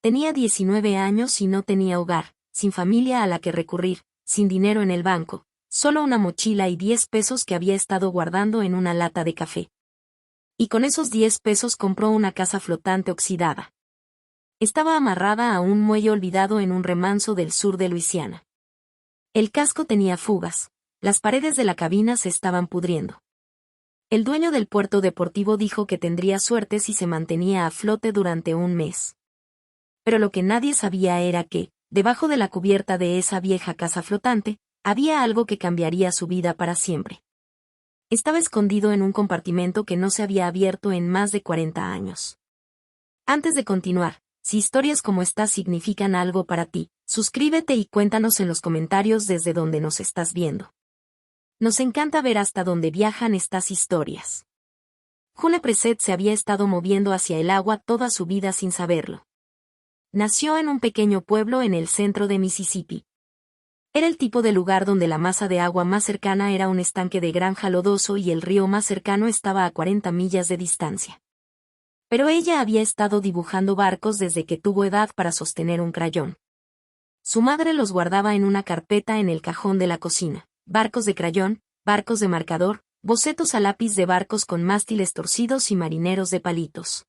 Tenía 19 años y no tenía hogar, sin familia a la que recurrir, sin dinero en el banco, solo una mochila y 10 pesos que había estado guardando en una lata de café. Y con esos 10 pesos compró una casa flotante oxidada. Estaba amarrada a un muelle olvidado en un remanso del sur de Luisiana. El casco tenía fugas, las paredes de la cabina se estaban pudriendo. El dueño del puerto deportivo dijo que tendría suerte si se mantenía a flote durante un mes. Pero lo que nadie sabía era que, debajo de la cubierta de esa vieja casa flotante, había algo que cambiaría su vida para siempre. Estaba escondido en un compartimento que no se había abierto en más de 40 años. Antes de continuar, si historias como esta significan algo para ti, suscríbete y cuéntanos en los comentarios desde donde nos estás viendo. Nos encanta ver hasta dónde viajan estas historias. June Preset se había estado moviendo hacia el agua toda su vida sin saberlo. Nació en un pequeño pueblo en el centro de Mississippi. Era el tipo de lugar donde la masa de agua más cercana era un estanque de granja lodoso y el río más cercano estaba a 40 millas de distancia. Pero ella había estado dibujando barcos desde que tuvo edad para sostener un crayón. Su madre los guardaba en una carpeta en el cajón de la cocina. Barcos de crayón, barcos de marcador, bocetos a lápiz de barcos con mástiles torcidos y marineros de palitos.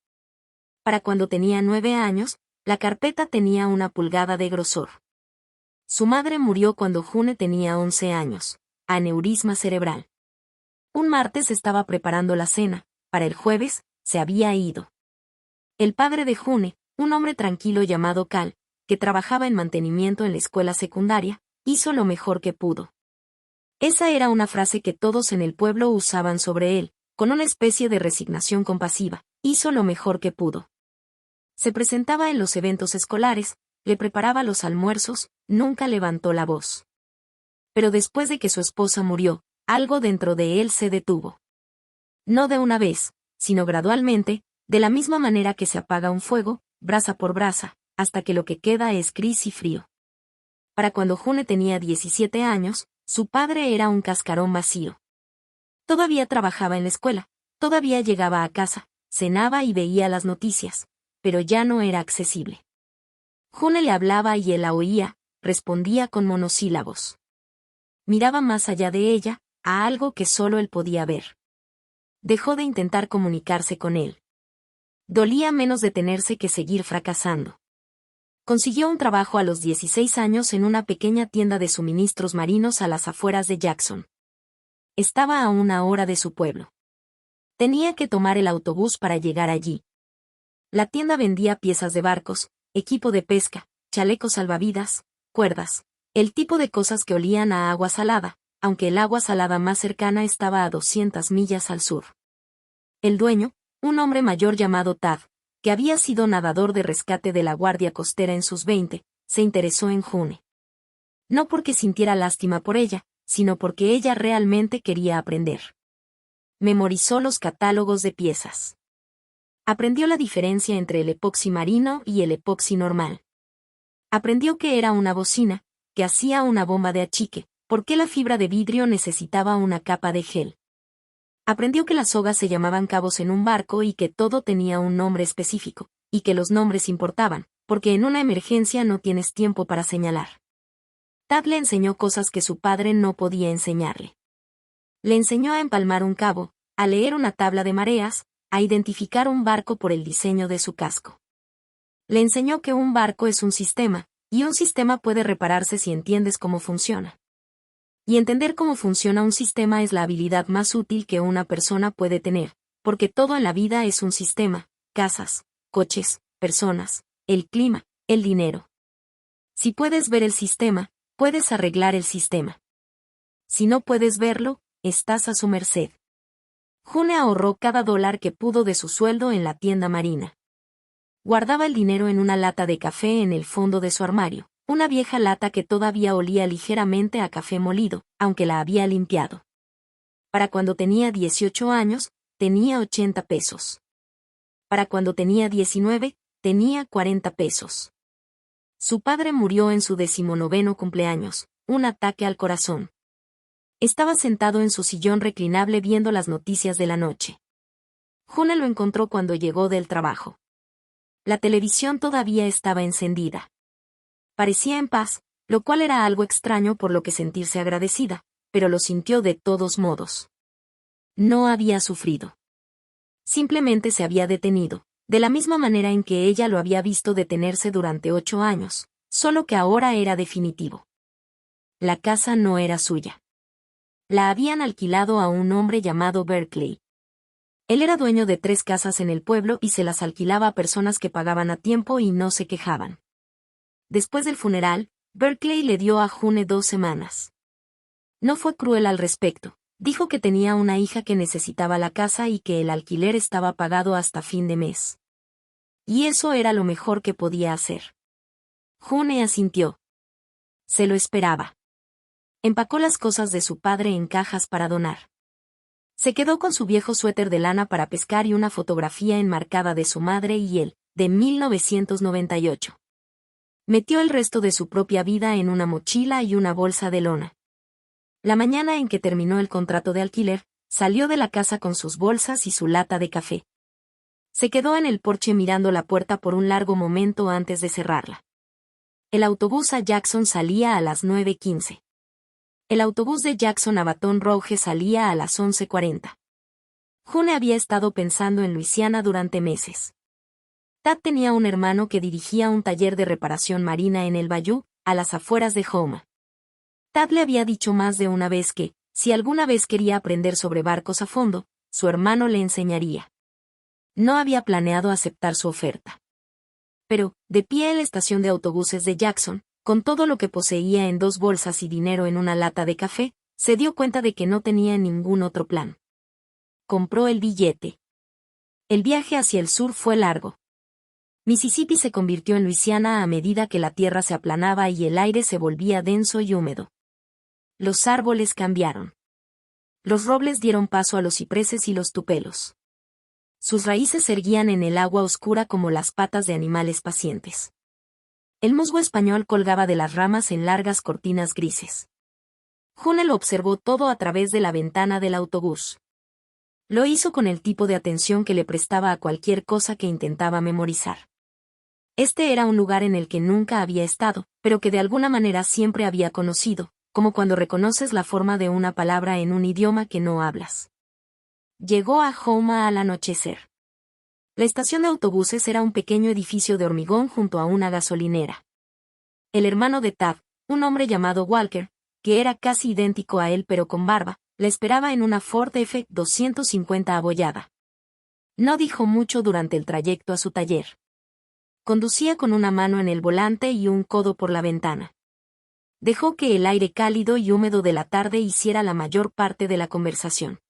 Para cuando tenía 9 años, la carpeta tenía 1 pulgada de grosor. Su madre murió cuando June tenía 11 años, aneurisma cerebral. Un martes estaba preparando la cena, para el jueves, se había ido. El padre de June, un hombre tranquilo llamado Cal, que trabajaba en mantenimiento en la escuela secundaria, hizo lo mejor que pudo. Esa era una frase que todos en el pueblo usaban sobre él, con una especie de resignación compasiva, hizo lo mejor que pudo. Se presentaba en los eventos escolares, le preparaba los almuerzos, nunca levantó la voz. Pero después de que su esposa murió, algo dentro de él se detuvo. No de una vez, sino gradualmente, de la misma manera que se apaga un fuego, brasa por brasa, hasta que lo que queda es gris y frío. Para cuando June tenía 17 años, su padre era un cascarón vacío. Todavía trabajaba en la escuela, todavía llegaba a casa, cenaba y veía las noticias, pero ya no era accesible. June le hablaba y él la oía, respondía con monosílabos. Miraba más allá de ella, a algo que solo él podía ver. Dejó de intentar comunicarse con él. Dolía menos detenerse que seguir fracasando. Consiguió un trabajo a los 16 años en una pequeña tienda de suministros marinos a las afueras de Jackson. Estaba a 1 hora de su pueblo. Tenía que tomar el autobús para llegar allí. La tienda vendía piezas de barcos, equipo de pesca, chalecos salvavidas, cuerdas, el tipo de cosas que olían a agua salada, aunque el agua salada más cercana estaba a 200 millas al sur. El dueño, un hombre mayor llamado Tad, que había sido nadador de rescate de la Guardia Costera en sus 20, se interesó en June. No porque sintiera lástima por ella, sino porque ella realmente quería aprender. Memorizó los catálogos de piezas. Aprendió la diferencia entre el epoxi marino y el epoxi normal. Aprendió que era una bocina, que hacía una bomba de achique, por qué la fibra de vidrio necesitaba una capa de gel. Aprendió que las sogas se llamaban cabos en un barco y que todo tenía un nombre específico, y que los nombres importaban, porque en una emergencia no tienes tiempo para señalar. Tad le enseñó cosas que su padre no podía enseñarle. Le enseñó a empalmar un cabo, a leer una tabla de mareas, a identificar un barco por el diseño de su casco. Le enseñó que un barco es un sistema, y un sistema puede repararse si entiendes cómo funciona. Y entender cómo funciona un sistema es la habilidad más útil que una persona puede tener, porque todo en la vida es un sistema: casas, coches, personas, el clima, el dinero. Si puedes ver el sistema, puedes arreglar el sistema. Si no puedes verlo, estás a su merced. June ahorró cada dólar que pudo de su sueldo en la tienda marina. Guardaba el dinero en una lata de café en el fondo de su armario, una vieja lata que todavía olía ligeramente a café molido, aunque la había limpiado. Para cuando tenía 18 años, tenía 80 pesos. Para cuando tenía 19, tenía 40 pesos. Su padre murió en su 19º cumpleaños, un ataque al corazón. Estaba sentado en su sillón reclinable viendo las noticias de la noche. June lo encontró cuando llegó del trabajo. La televisión todavía estaba encendida. Parecía en paz, lo cual era algo extraño por lo que sentirse agradecida, pero lo sintió de todos modos. No había sufrido. Simplemente se había detenido, de la misma manera en que ella lo había visto detenerse durante 8 años, solo que ahora era definitivo. La casa no era suya. La habían alquilado a un hombre llamado Berkeley. Él era dueño de 3 casas en el pueblo y se las alquilaba a personas que pagaban a tiempo y no se quejaban. Después del funeral, Berkeley le dio a June 2 semanas. No fue cruel al respecto, dijo que tenía una hija que necesitaba la casa y que el alquiler estaba pagado hasta fin de mes. Y eso era lo mejor que podía hacer. June asintió. Se lo esperaba. Empacó las cosas de su padre en cajas para donar. Se quedó con su viejo suéter de lana para pescar y una fotografía enmarcada de su madre y él, de 1998. Metió el resto de su propia vida en una mochila y una bolsa de lona. La mañana en que terminó el contrato de alquiler, salió de la casa con sus bolsas y su lata de café. Se quedó en el porche mirando la puerta por un largo momento antes de cerrarla. El autobús a Jackson salía a las 9:15. El autobús de Jackson a Baton Rouge salía a las 11:40. June había estado pensando en Luisiana durante meses. Tad tenía un hermano que dirigía un taller de reparación marina en el Bayou, a las afueras de Houma. Tad le había dicho más de una vez que, si alguna vez quería aprender sobre barcos a fondo, su hermano le enseñaría. No había planeado aceptar su oferta. Pero, de pie en la estación de autobuses de Jackson, con todo lo que poseía en 2 bolsas y dinero en una lata de café, se dio cuenta de que no tenía ningún otro plan. Compró el billete. El viaje hacia el sur fue largo. Mississippi se convirtió en Luisiana a medida que la tierra se aplanaba y el aire se volvía denso y húmedo. Los árboles cambiaron. Los robles dieron paso a los cipreses y los tupelos. Sus raíces se erguían en el agua oscura como las patas de animales pacientes. El musgo español colgaba de las ramas en largas cortinas grises. June lo observó todo a través de la ventana del autobús. Lo hizo con el tipo de atención que le prestaba a cualquier cosa que intentaba memorizar. Este era un lugar en el que nunca había estado, pero que de alguna manera siempre había conocido, como cuando reconoces la forma de una palabra en un idioma que no hablas. Llegó a Houma al anochecer. La estación de autobuses era un pequeño edificio de hormigón junto a una gasolinera. El hermano de Tad, un hombre llamado Walker, que era casi idéntico a él pero con barba, le esperaba en una Ford F-250 abollada. No dijo mucho durante el trayecto a su taller. Conducía con una mano en el volante y un codo por la ventana. Dejó que el aire cálido y húmedo de la tarde hiciera la mayor parte de la conversación.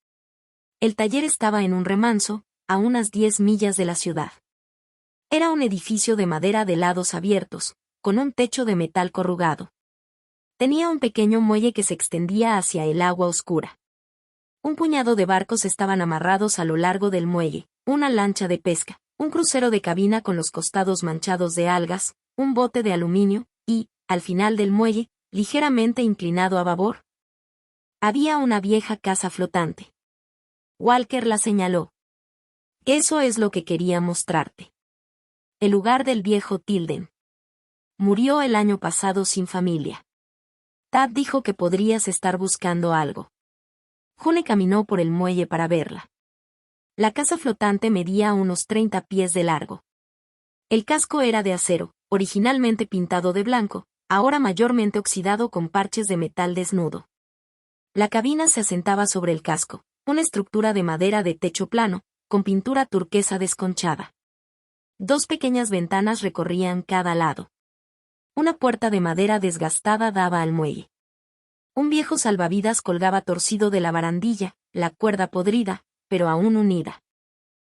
El taller estaba en un remanso, a unas 10 millas de la ciudad. Era un edificio de madera de lados abiertos, con un techo de metal corrugado. Tenía un pequeño muelle que se extendía hacia el agua oscura. Un puñado de barcos estaban amarrados a lo largo del muelle, una lancha de pesca, un crucero de cabina con los costados manchados de algas, un bote de aluminio, y, al final del muelle, ligeramente inclinado a babor, había una vieja casa flotante. Walker la señaló. Eso es lo que quería mostrarte. El lugar del viejo Tilden. Murió el año pasado sin familia. Tad dijo que podrías estar buscando algo. June caminó por el muelle para verla. La casa flotante medía unos 30 pies de largo. El casco era de acero, originalmente pintado de blanco, ahora mayormente oxidado con parches de metal desnudo. La cabina se asentaba sobre el casco, una estructura de madera de techo plano, con pintura turquesa desconchada. 2 pequeñas ventanas recorrían cada lado. Una puerta de madera desgastada daba al muelle. Un viejo salvavidas colgaba torcido de la barandilla, la cuerda podrida, pero aún unida.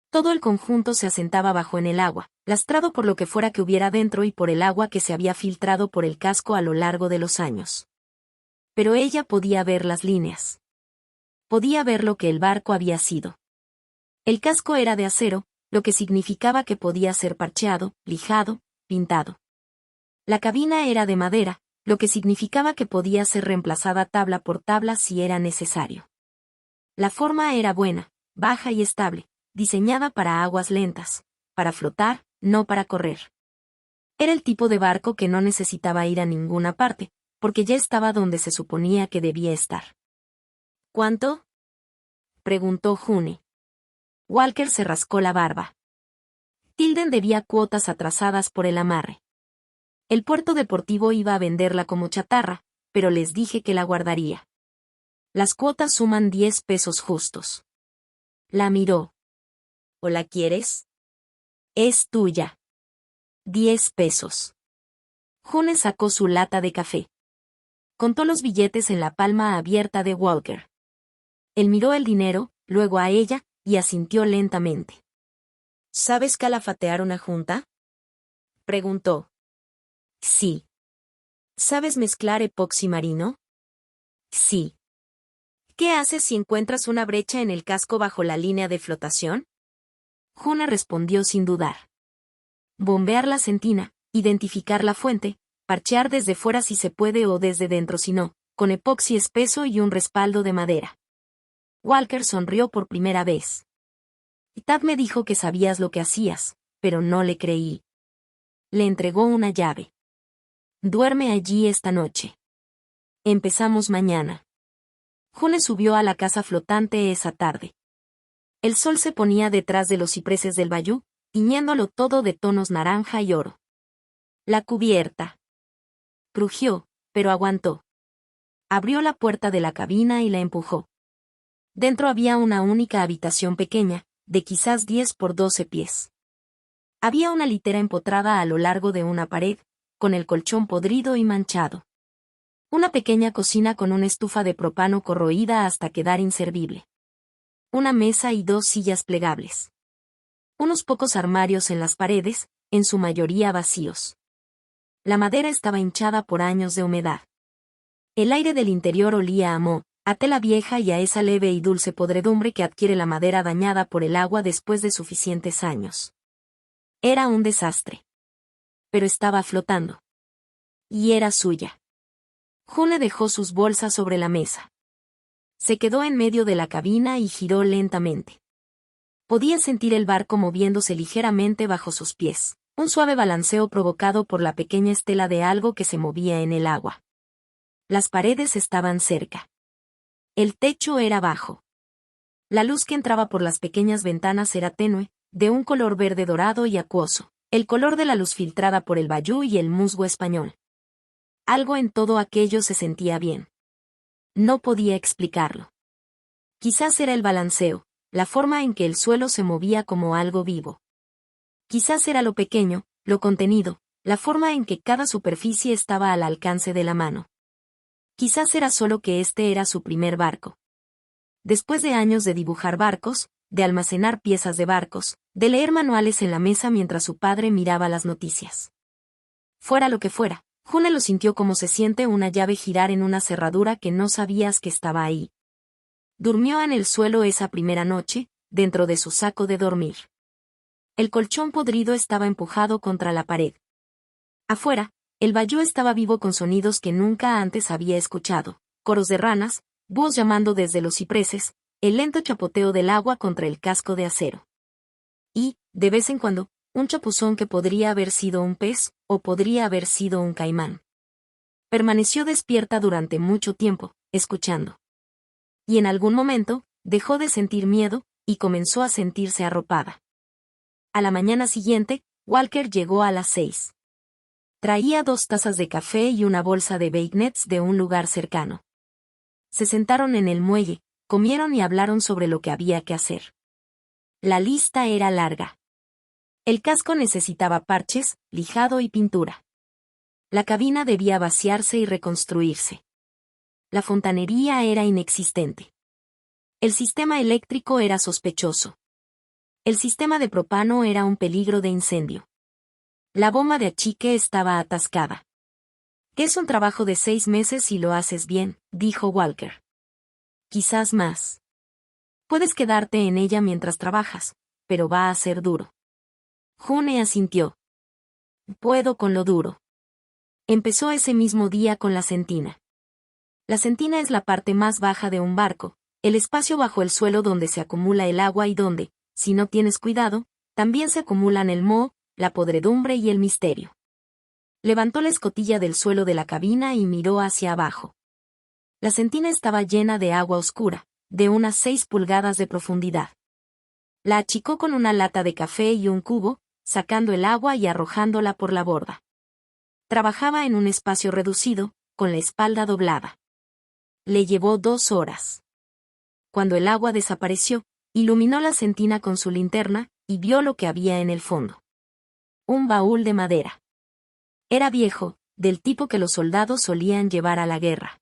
Todo el conjunto se asentaba bajo en el agua, lastrado por lo que fuera que hubiera dentro y por el agua que se había filtrado por el casco a lo largo de los años. Pero ella podía ver las líneas. Podía ver lo que el barco había sido. El casco era de acero, lo que significaba que podía ser parcheado, lijado, pintado. La cabina era de madera, lo que significaba que podía ser reemplazada tabla por tabla si era necesario. La forma era buena, baja y estable, diseñada para aguas lentas, para flotar, no para correr. Era el tipo de barco que no necesitaba ir a ninguna parte, porque ya estaba donde se suponía que debía estar. ¿Cuánto? Preguntó June. Walker se rascó la barba. Tilden debía cuotas atrasadas por el amarre. El puerto deportivo iba a venderla como chatarra, pero les dije que la guardaría. Las cuotas suman 10 pesos justos. La miró. ¿O la quieres? Es tuya. 10 pesos. June sacó su lata de café. Contó los billetes en la palma abierta de Walker. Él miró el dinero, luego a ella, y asintió lentamente. ¿Sabes calafatear una junta? Preguntó. Sí. ¿Sabes mezclar epoxi marino? Sí. ¿Qué haces si encuentras una brecha en el casco bajo la línea de flotación? June respondió sin dudar. Bombear la sentina, identificar la fuente, parchear desde fuera si se puede o desde dentro si no, con epoxi espeso y un respaldo de madera. Walker sonrió por primera vez. Tad me dijo que sabías lo que hacías, pero no le creí. Le entregó una llave. Duerme allí esta noche. Empezamos mañana. June subió a la casa flotante esa tarde. El sol se ponía detrás de los cipreses del bayú, tiñéndolo todo de tonos naranja y oro. La cubierta. Crujió, pero aguantó. Abrió la puerta de la cabina y la empujó. Dentro había una única habitación pequeña, de quizás 10 por 12 pies. Había una litera empotrada a lo largo de una pared, con el colchón podrido y manchado. Una pequeña cocina con una estufa de propano corroída hasta quedar inservible. Una mesa y 2 sillas plegables. Unos pocos armarios en las paredes, en su mayoría vacíos. La madera estaba hinchada por años de humedad. El aire del interior olía a moho, a tela vieja y a esa leve y dulce podredumbre que adquiere la madera dañada por el agua después de suficientes años. Era un desastre. Pero estaba flotando. Y era suya. June dejó sus bolsas sobre la mesa. Se quedó en medio de la cabina y giró lentamente. Podía sentir el barco moviéndose ligeramente bajo sus pies, un suave balanceo provocado por la pequeña estela de algo que se movía en el agua. Las paredes estaban cerca. El techo era bajo. La luz que entraba por las pequeñas ventanas era tenue, de un color verde dorado y acuoso, el color de la luz filtrada por el bayú y el musgo español. Algo en todo aquello se sentía bien. No podía explicarlo. Quizás era el balanceo, la forma en que el suelo se movía como algo vivo. Quizás era lo pequeño, lo contenido, la forma en que cada superficie estaba al alcance de la mano. Quizás era solo que este era su primer barco. Después de años de dibujar barcos, de almacenar piezas de barcos, de leer manuales en la mesa mientras su padre miraba las noticias. Fuera lo que fuera, June lo sintió como se siente una llave girar en una cerradura que no sabías que estaba ahí. Durmió en el suelo esa primera noche, dentro de su saco de dormir. El colchón podrido estaba empujado contra la pared. Afuera, el bayú estaba vivo con sonidos que nunca antes había escuchado, coros de ranas, búhos llamando desde los cipreses, el lento chapoteo del agua contra el casco de acero. Y, de vez en cuando, un chapuzón que podría haber sido un pez, o podría haber sido un caimán. Permaneció despierta durante mucho tiempo, escuchando. Y en algún momento, dejó de sentir miedo, y comenzó a sentirse arropada. A la mañana siguiente, Walker llegó a las 6. Traía 2 tazas de café y una bolsa de bagnets de un lugar cercano. Se sentaron en el muelle, comieron y hablaron sobre lo que había que hacer. La lista era larga. El casco necesitaba parches, lijado y pintura. La cabina debía vaciarse y reconstruirse. La fontanería era inexistente. El sistema eléctrico era sospechoso. El sistema de propano era un peligro de incendio. La bomba de achique estaba atascada. Que es un trabajo de 6 meses si lo haces bien, dijo Walker. Quizás más. Puedes quedarte en ella mientras trabajas, pero va a ser duro. June asintió. Puedo con lo duro. Empezó ese mismo día con la sentina. La sentina es la parte más baja de un barco, el espacio bajo el suelo donde se acumula el agua y donde, si no tienes cuidado, también se acumulan el moho, la podredumbre y el misterio. Levantó la escotilla del suelo de la cabina y miró hacia abajo. La sentina estaba llena de agua oscura, de unas 6 pulgadas de profundidad. La achicó con una lata de café y un cubo, sacando el agua y arrojándola por la borda. Trabajaba en un espacio reducido, con la espalda doblada. Le llevó 2 horas. Cuando el agua desapareció, iluminó la sentina con su linterna, y vio lo que había en el fondo. Un baúl de madera. Era viejo, del tipo que los soldados solían llevar a la guerra.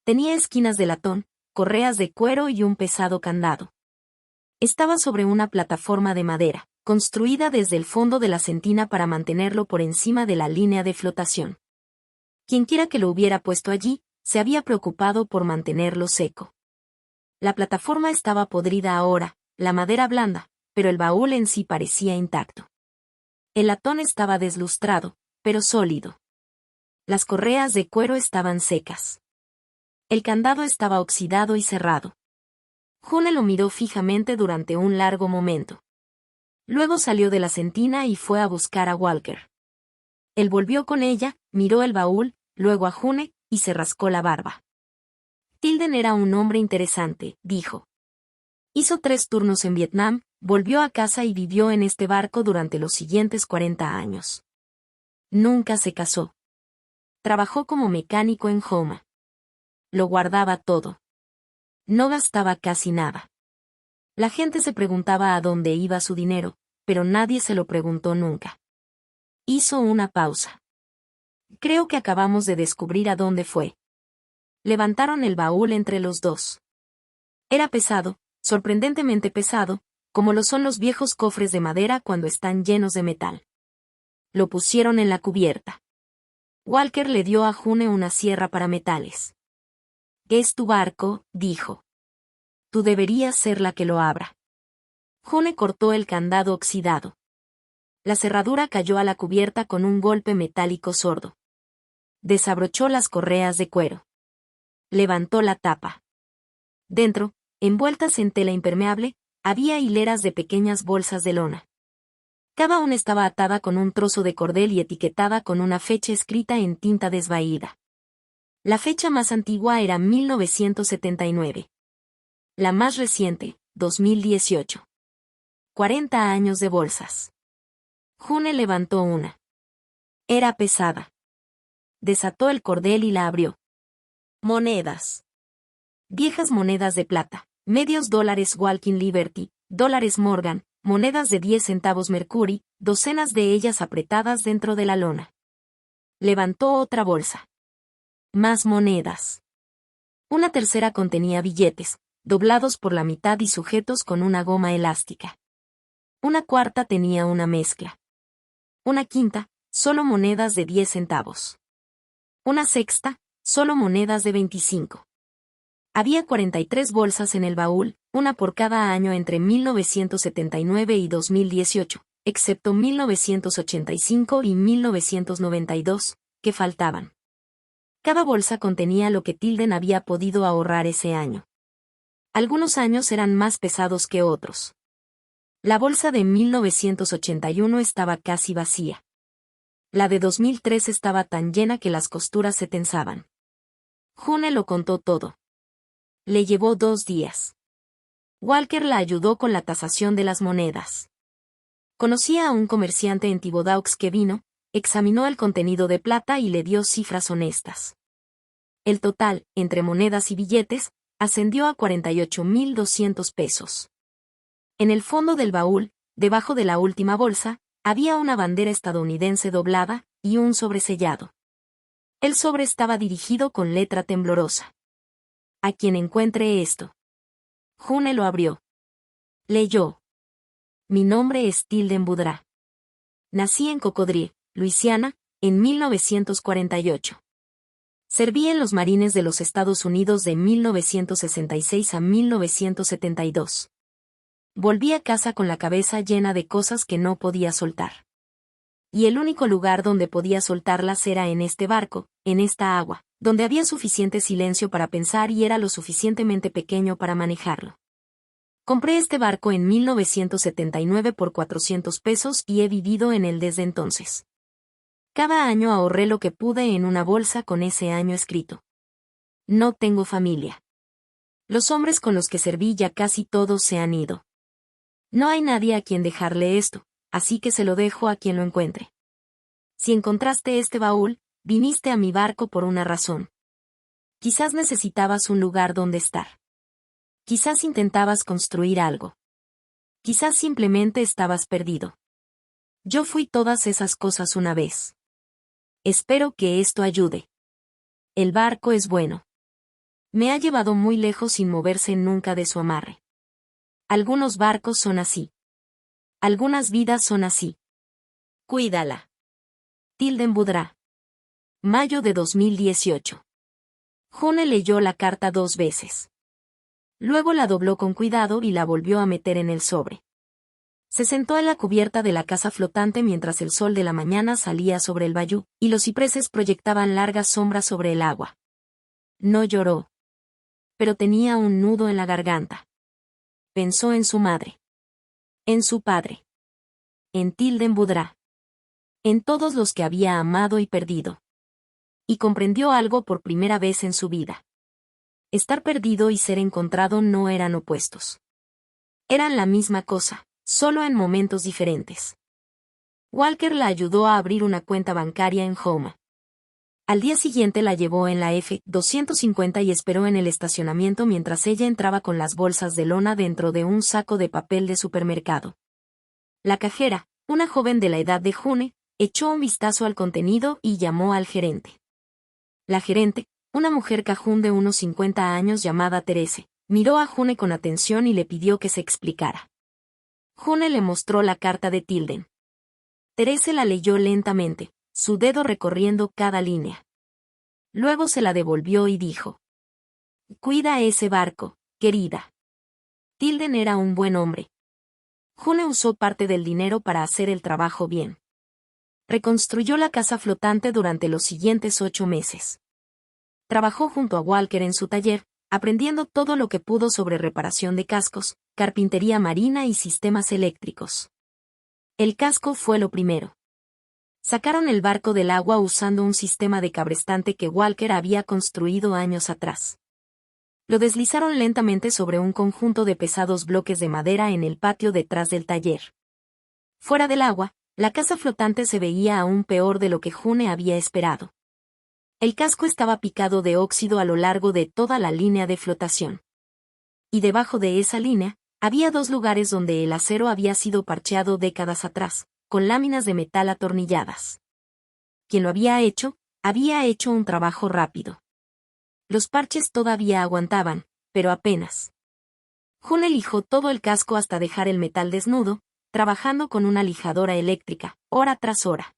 Tenía esquinas de latón, correas de cuero y un pesado candado. Estaba sobre una plataforma de madera, construida desde el fondo de la sentina para mantenerlo por encima de la línea de flotación. Quienquiera que lo hubiera puesto allí, se había preocupado por mantenerlo seco. La plataforma estaba podrida ahora, la madera blanda, pero el baúl en sí parecía intacto. El latón estaba deslustrado, pero sólido. Las correas de cuero estaban secas. El candado estaba oxidado y cerrado. June lo miró fijamente durante un largo momento. Luego salió de la sentina y fue a buscar a Walker. Él volvió con ella, miró el baúl, luego a June, y se rascó la barba. Tilden era un hombre interesante, dijo. Hizo 3 turnos en Vietnam, volvió a casa y vivió en este barco durante los siguientes 40 años. Nunca se casó. Trabajó como mecánico en Houma. Lo guardaba todo. No gastaba casi nada. La gente se preguntaba a dónde iba su dinero, pero nadie se lo preguntó nunca. Hizo una pausa. Creo que acabamos de descubrir a dónde fue. Levantaron el baúl entre los dos. Era pesado, sorprendentemente pesado, como lo son los viejos cofres de madera cuando están llenos de metal. Lo pusieron en la cubierta. Walker le dio a June una sierra para metales. «Es tu barco», dijo. «Tú deberías ser la que lo abra». June cortó el candado oxidado. La cerradura cayó a la cubierta con un golpe metálico sordo. Desabrochó las correas de cuero. Levantó la tapa. Dentro, envueltas en tela impermeable, había hileras de pequeñas bolsas de lona. Cada una estaba atada con un trozo de cordel y etiquetada con una fecha escrita en tinta desvaída. La fecha más antigua era 1979. La más reciente, 2018. 40 años de bolsas. June levantó una. Era pesada. Desató el cordel y la abrió. Monedas. Viejas monedas de plata, medios dólares Walking Liberty, dólares Morgan, monedas de 10 centavos Mercury, docenas de ellas apretadas dentro de la lona. Levantó otra bolsa. Más monedas. Una tercera contenía billetes, doblados por la mitad y sujetos con una goma elástica. Una cuarta tenía una mezcla. Una quinta, solo monedas de 10 centavos. Una sexta, solo monedas de 25. Había 43 bolsas en el baúl, una por cada año entre 1979 y 2018, excepto 1985 y 1992, que faltaban. Cada bolsa contenía lo que Tilden había podido ahorrar ese año. Algunos años eran más pesados que otros. La bolsa de 1981 estaba casi vacía. La de 2003 estaba tan llena que las costuras se tensaban. June lo contó todo. Le llevó 2 días. Walker la ayudó con la tasación de las monedas. Conocía a un comerciante en Thibodaux que vino, examinó el contenido de plata y le dio cifras honestas. El total, entre monedas y billetes, ascendió a 48.200 pesos. En el fondo del baúl, debajo de la última bolsa, había una bandera estadounidense doblada y un sobresellado. El sobre estaba dirigido con letra temblorosa. «A quien encuentre esto». June lo abrió. Leyó. «Mi nombre es Tilden Boudreaux. Nací en Cocodrie, Luisiana, en 1948. Serví en los Marines de los Estados Unidos de 1966 a 1972. Volví a casa con la cabeza llena de cosas que no podía soltar. Y el único lugar donde podía soltarlas era en este barco, en esta agua, donde había suficiente silencio para pensar y era lo suficientemente pequeño para manejarlo. Compré este barco en 1979 por 400 pesos y he vivido en él desde entonces. Cada año ahorré lo que pude en una bolsa con ese año escrito. No tengo familia. Los hombres con los que serví ya casi todos se han ido. No hay nadie a quien dejarle esto, así que se lo dejo a quien lo encuentre. Si encontraste este baúl, viniste a mi barco por una razón. Quizás necesitabas un lugar donde estar. Quizás intentabas construir algo. Quizás simplemente estabas perdido. Yo fui todas esas cosas una vez. Espero que esto ayude. El barco es bueno. Me ha llevado muy lejos sin moverse nunca de su amarre. Algunos barcos son así. Algunas vidas son así. Cuídala. Tilden Budrá. Mayo de 2018. June leyó la carta 2 veces. Luego la dobló con cuidado y la volvió a meter en el sobre. Se sentó en la cubierta de la casa flotante mientras el sol de la mañana salía sobre el bayú, y los cipreses proyectaban largas sombras sobre el agua. No lloró. Pero tenía un nudo en la garganta. Pensó en su madre. En su padre. En Tilden Budrá. En todos los que había amado y perdido. Y comprendió algo por primera vez en su vida. Estar perdido y ser encontrado no eran opuestos. Eran la misma cosa, solo en momentos diferentes. Walker la ayudó a abrir una cuenta bancaria en Houma. Al día siguiente la llevó en la F-250 y esperó en el estacionamiento mientras ella entraba con las bolsas de lona dentro de un saco de papel de supermercado. La cajera, una joven de la edad de June, echó un vistazo al contenido y llamó al gerente. La gerente, una mujer cajún de unos 50 años llamada Therese, miró a June con atención y le pidió que se explicara. June le mostró la carta de Tilden. Therese la leyó lentamente, su dedo recorriendo cada línea. Luego se la devolvió y dijo: «Cuida ese barco, querida». Tilden era un buen hombre. June usó parte del dinero para hacer el trabajo bien. Reconstruyó la casa flotante durante los siguientes 8 meses. Trabajó junto a Walker en su taller, aprendiendo todo lo que pudo sobre reparación de cascos, carpintería marina y sistemas eléctricos. El casco fue lo primero. Sacaron el barco del agua usando un sistema de cabrestante que Walker había construido años atrás. Lo deslizaron lentamente sobre un conjunto de pesados bloques de madera en el patio detrás del taller. Fuera del agua, la casa flotante se veía aún peor de lo que June había esperado. El casco estaba picado de óxido a lo largo de toda la línea de flotación. Y debajo de esa línea, había 2 lugares donde el acero había sido parcheado décadas atrás, con láminas de metal atornilladas. Quien lo había hecho un trabajo rápido. Los parches todavía aguantaban, pero apenas. June lijó todo el casco hasta dejar el metal desnudo, trabajando con una lijadora eléctrica, hora tras hora.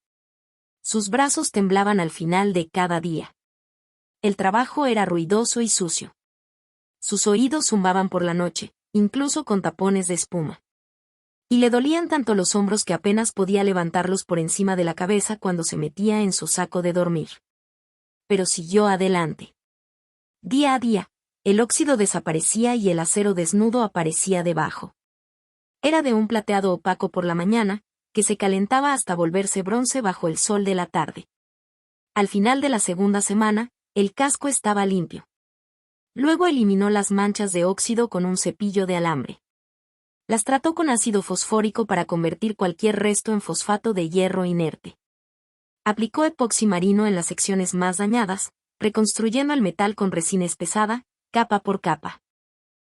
Sus brazos temblaban al final de cada día. El trabajo era ruidoso y sucio. Sus oídos zumbaban por la noche, incluso con tapones de espuma. Y le dolían tanto los hombros que apenas podía levantarlos por encima de la cabeza cuando se metía en su saco de dormir. Pero siguió adelante. Día a día, el óxido desaparecía y el acero desnudo aparecía debajo. Era de un plateado opaco por la mañana, que se calentaba hasta volverse bronce bajo el sol de la tarde. Al final de la segunda semana, el casco estaba limpio. Luego eliminó las manchas de óxido con un cepillo de alambre. Las trató con ácido fosfórico para convertir cualquier resto en fosfato de hierro inerte. Aplicó epoxi marino en las secciones más dañadas, reconstruyendo el metal con resina espesada, capa por capa.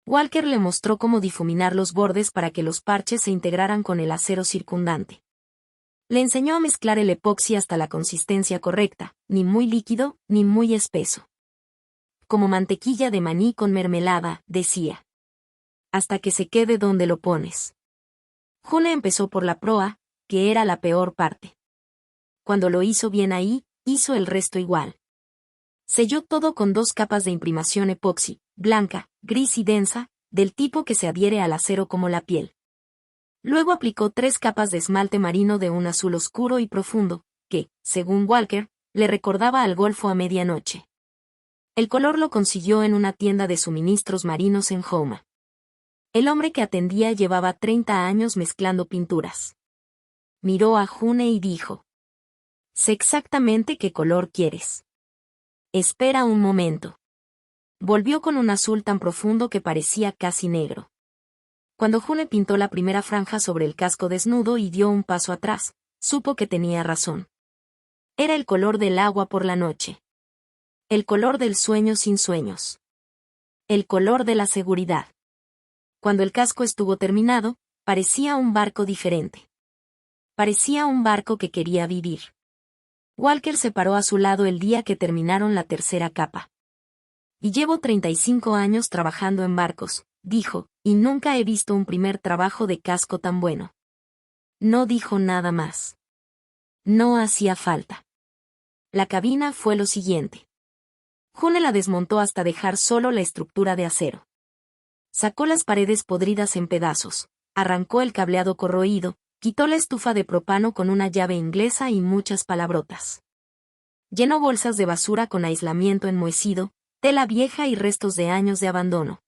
Walker le mostró cómo difuminar los bordes para que los parches se integraran con el acero circundante. Le enseñó a mezclar el epoxi hasta la consistencia correcta, ni muy líquido, ni muy espeso. Como mantequilla de maní con mermelada, decía. Hasta que se quede donde lo pones. June empezó por la proa, que era la peor parte. Cuando lo hizo bien ahí, hizo el resto igual. Selló todo con 2 capas de imprimación epoxi, blanca, gris y densa, del tipo que se adhiere al acero como la piel. Luego aplicó 3 capas de esmalte marino de un azul oscuro y profundo, que, según Walker, le recordaba al Golfo a medianoche. El color lo consiguió en una tienda de suministros marinos en Houma. El hombre que atendía llevaba 30 años mezclando pinturas. Miró a June y dijo: «Sé exactamente qué color quieres. Espera un momento». Volvió con un azul tan profundo que parecía casi negro. Cuando June pintó la primera franja sobre el casco desnudo y dio un paso atrás, supo que tenía razón. Era el color del agua por la noche. El color del sueño sin sueños. El color de la seguridad. Cuando el casco estuvo terminado, parecía un barco diferente. Parecía un barco que quería vivir. Walker se paró a su lado el día que terminaron la tercera capa. «Y llevo 35 años trabajando en barcos», dijo, «y nunca he visto un primer trabajo de casco tan bueno». No dijo nada más. No hacía falta. La cabina fue lo siguiente. June la desmontó hasta dejar solo la estructura de acero. Sacó las paredes podridas en pedazos, arrancó el cableado corroído, quitó la estufa de propano con una llave inglesa y muchas palabrotas. Llenó bolsas de basura con aislamiento enmohecido, tela vieja y restos de años de abandono.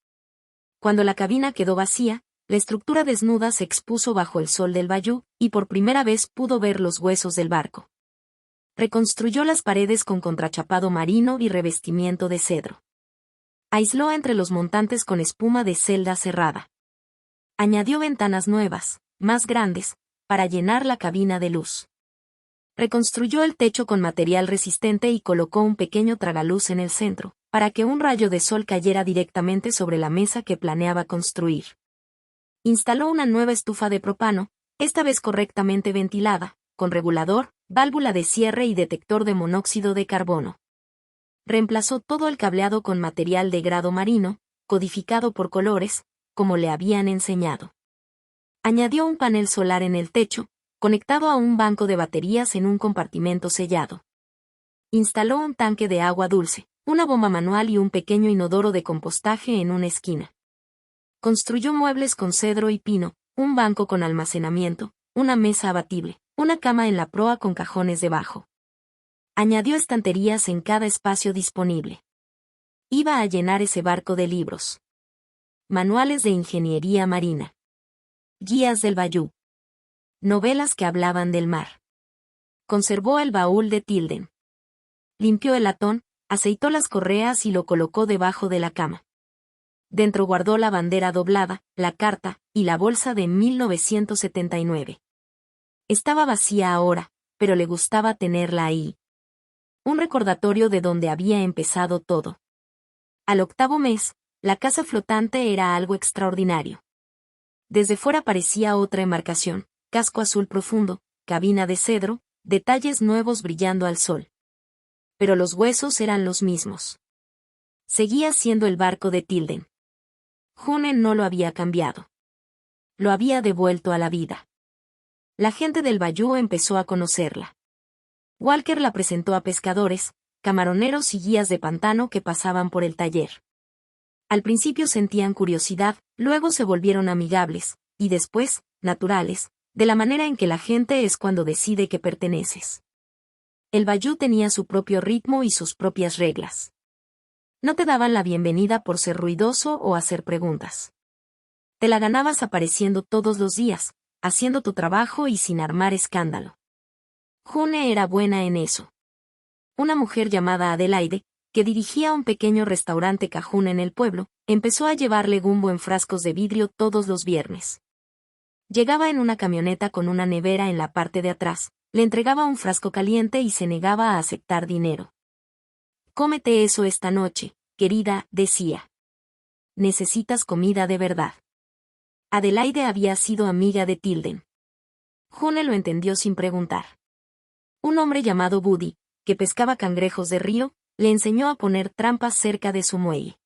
Cuando la cabina quedó vacía, la estructura desnuda se expuso bajo el sol del bayou, y por primera vez pudo ver los huesos del barco. Reconstruyó las paredes con contrachapado marino y revestimiento de cedro. Aisló entre los montantes con espuma de celda cerrada. Añadió ventanas nuevas, más grandes, para llenar la cabina de luz. Reconstruyó el techo con material resistente y colocó un pequeño tragaluz en el centro, para que un rayo de sol cayera directamente sobre la mesa que planeaba construir. Instaló una nueva estufa de propano, esta vez correctamente ventilada, con regulador, válvula de cierre y detector de monóxido de carbono. Reemplazó todo el cableado con material de grado marino, codificado por colores, como le habían enseñado. Añadió un panel solar en el techo, conectado a un banco de baterías en un compartimento sellado. Instaló un tanque de agua dulce, una bomba manual y un pequeño inodoro de compostaje en una esquina. Construyó muebles con cedro y pino, un banco con almacenamiento, una mesa abatible, una cama en la proa con cajones debajo. Añadió estanterías en cada espacio disponible. Iba a llenar ese barco de libros. Manuales de ingeniería marina. Guías del bayou. Novelas que hablaban del mar. Conservó el baúl de Tilden. Limpió el latón, aceitó las correas y lo colocó debajo de la cama. Dentro guardó la bandera doblada, la carta, y la bolsa de 1979. Estaba vacía ahora, pero le gustaba tenerla ahí. Un recordatorio de donde había empezado todo. Al octavo mes, la casa flotante era algo extraordinario. Desde fuera parecía otra embarcación, casco azul profundo, cabina de cedro, detalles nuevos brillando al sol. Pero los huesos eran los mismos. Seguía siendo el barco de Tilden. June no lo había cambiado. Lo había devuelto a la vida. La gente del bayou empezó a conocerla. Walker la presentó a pescadores, camaroneros y guías de pantano que pasaban por el taller. Al principio sentían curiosidad, luego se volvieron amigables, y después, naturales, de la manera en que la gente es cuando decide que perteneces. El bayou tenía su propio ritmo y sus propias reglas. No te daban la bienvenida por ser ruidoso o hacer preguntas. Te la ganabas apareciendo todos los días, haciendo tu trabajo y sin armar escándalo. June era buena en eso. Una mujer llamada Adelaide, que dirigía un pequeño restaurante cajún en el pueblo, empezó a llevarle gumbo en frascos de vidrio todos los viernes. Llegaba en una camioneta con una nevera en la parte de atrás, le entregaba un frasco caliente y se negaba a aceptar dinero. «Cómete eso esta noche, querida», decía. «Necesitas comida de verdad». Adelaide había sido amiga de Tilden. June lo entendió sin preguntar. Un hombre llamado Buddy, que pescaba cangrejos de río, le enseñó a poner trampas cerca de su muelle.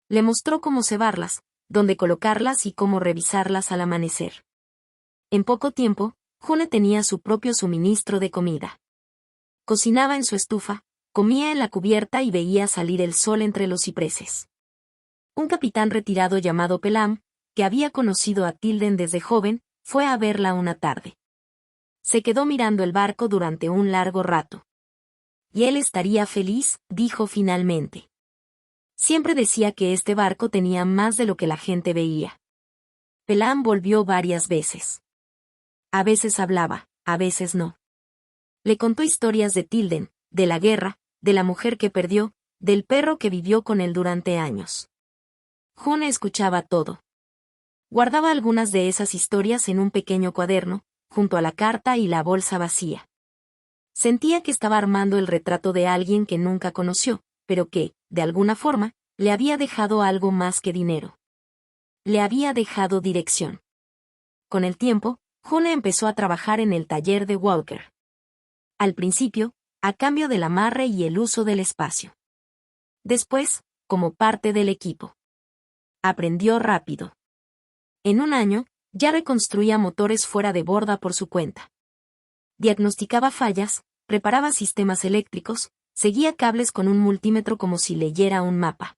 Le mostró cómo cebarlas, dónde colocarlas y cómo revisarlas al amanecer. En poco tiempo, June tenía su propio suministro de comida. Cocinaba en su estufa, comía en la cubierta y veía salir el sol entre los cipreses. Un capitán retirado llamado Pelam, que había conocido a Tilden desde joven, fue a verla una tarde. Se quedó mirando el barco durante un largo rato. «Y él estaría feliz», dijo finalmente. Siempre decía que este barco tenía más de lo que la gente veía. Pelham volvió varias veces. A veces hablaba, a veces no. Le contó historias de Tilden, de la guerra, de la mujer que perdió, del perro que vivió con él durante años. June escuchaba todo. Guardaba algunas de esas historias en un pequeño cuaderno, junto a la carta y la bolsa vacía. Sentía que estaba armando el retrato de alguien que nunca conoció, pero que, de alguna forma, le había dejado algo más que dinero. Le había dejado dirección. Con el tiempo, June empezó a trabajar en el taller de Walker. Al principio, a cambio del amarre y el uso del espacio. Después, como parte del equipo. Aprendió rápido. En un año, ya reconstruía motores fuera de borda por su cuenta. Diagnosticaba fallas, reparaba sistemas eléctricos, seguía cables con un multímetro como si leyera un mapa.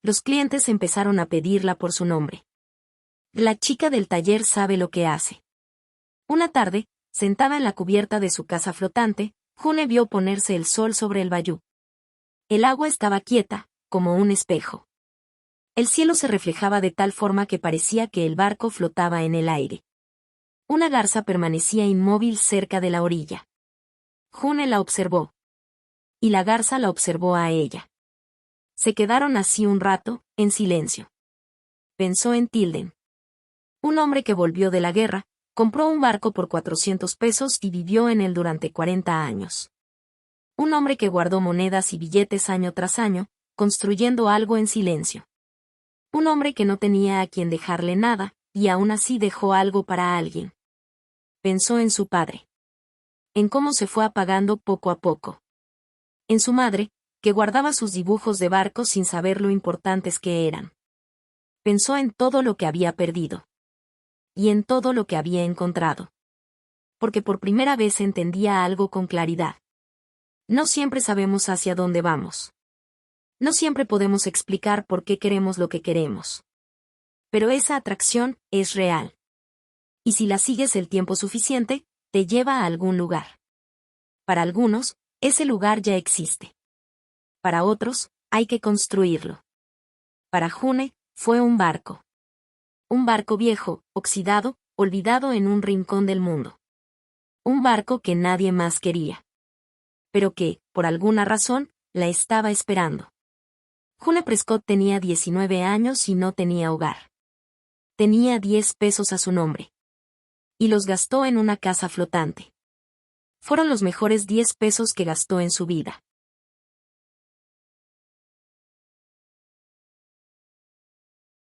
Los clientes empezaron a pedirla por su nombre. La chica del taller sabe lo que hace. Una tarde, sentada en la cubierta de su casa flotante, June vio ponerse el sol sobre el bayou. El agua estaba quieta, como un espejo. El cielo se reflejaba de tal forma que parecía que el barco flotaba en el aire. Una garza permanecía inmóvil cerca de la orilla. June la observó. Y la garza la observó a ella. Se quedaron así un rato, en silencio. Pensó en Tilden. Un hombre que volvió de la guerra, compró un barco por 400 pesos y vivió en él durante 40 años. Un hombre que guardó monedas y billetes año tras año, construyendo algo en silencio. Un hombre que no tenía a quien dejarle nada, y aún así dejó algo para alguien. Pensó en su padre. En cómo se fue apagando poco a poco. En su madre, que guardaba sus dibujos de barcos sin saber lo importantes que eran. Pensó en todo lo que había perdido. Y en todo lo que había encontrado. Porque por primera vez entendía algo con claridad. No siempre sabemos hacia dónde vamos. No siempre podemos explicar por qué queremos lo que queremos. Pero esa atracción es real. Y si la sigues el tiempo suficiente, te lleva a algún lugar. Para algunos, ese lugar ya existe. Para otros, hay que construirlo. Para June, fue un barco. Un barco viejo, oxidado, olvidado en un rincón del mundo. Un barco que nadie más quería. Pero que, por alguna razón, la estaba esperando. June Prescott tenía 19 años y no tenía hogar. Tenía 10 pesos a su nombre. Y los gastó en una casa flotante. Fueron los mejores 10 pesos que gastó en su vida.